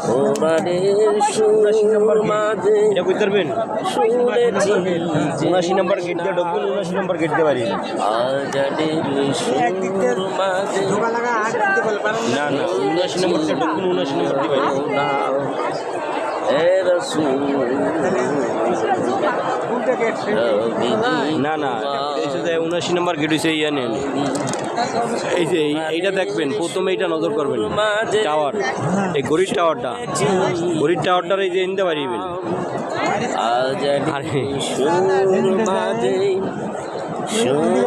কোরআনের সুর মাঝে এটা বুঝতে পারবেন শুনেছি 79 নম্বর গেট দিয়ে ঢুকবেন 79 নম্বর গেট দিয়ে বাড়ি আজানের সুর মাঝে না না 79 নম্বরটা ঢুকবেন 79 নম্বর দিয়ে বাড়ি এ রাসূল না না এই যে 79 নম্বর গেট হইছে ইয়া নেন এই যে এইটা দেখবেন প্রথমে এইটা নজর করবেন টাওয়ার এই গরিব টাওয়ারটার এই যে ইনতে পারিবেন আজানের সুর মাঝে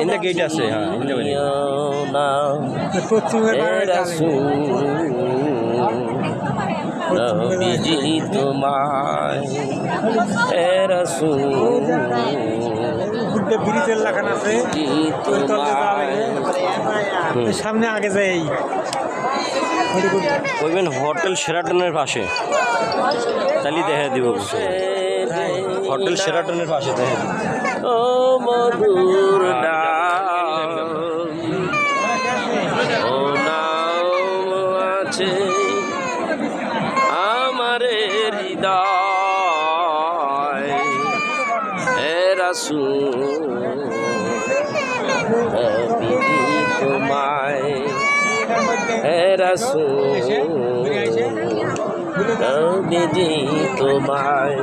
ইনতে গেট আছে হ্যাঁ ইনতে পারি নবীজি তোমায় এ রাসূল ব্রিজের লাগানো আছে সামনে আগে যাই বলবেন হোটেল শেরাটনের পাশে তাহলে দেখা দিব হোটেল শেরাটনের পাশে দেখা দিব ও মধুর নাম ও নাম আছে আমার হৃদয় হে রাসূল নবীজি তোমায় হে রাসূল নবীজি তোমায়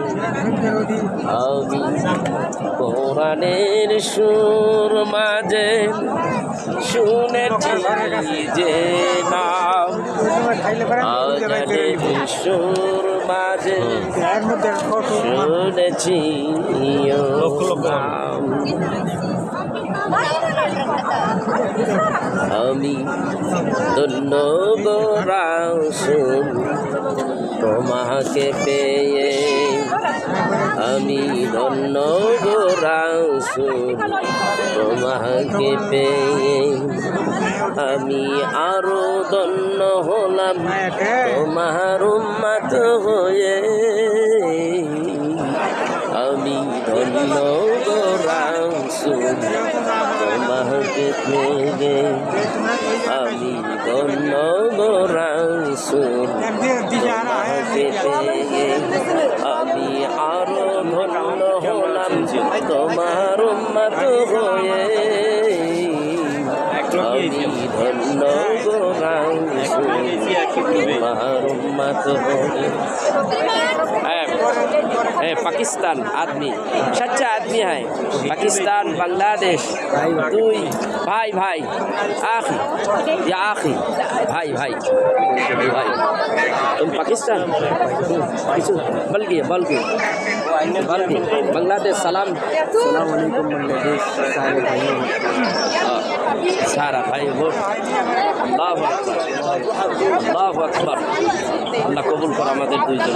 আমি কোরআনের সুর মাঝে শুনেছি যে নাম আজানের সুর মাঝে শুনেছি নাম আমি ধন্য গো রাসূল তোমাকে পেয়ে আমি ধন্য গো রাসূল তোমাকে পেয়ে আমি আরো ধন্য হলাম তোমার উম্মত হয়ে আমি ধন্য গো রাসূল তোমাকে পেয়ে আমি ধন্য গো রাসূল তোমাকে পেয়ে আমি আরো ধন্য হলাম তোমার উম্মত হয়ে আমি ধন্য গো রাসূল তোমার উম্মত হয়ে पाकिस्तान आदमी सच्चा आदमी है पाकिस्तान बांग्लादेश दुई भाई भाई आखी या आखी भाई भाई भाई तुम पाकिस्तान बल्कि बांग्लादेश सलाम अलैकुम बांग्लादेश सारे भाइयों सारा भाई बोल अल्लाहु अकबर अल्लाह कबूल कर আমাদের দুইজন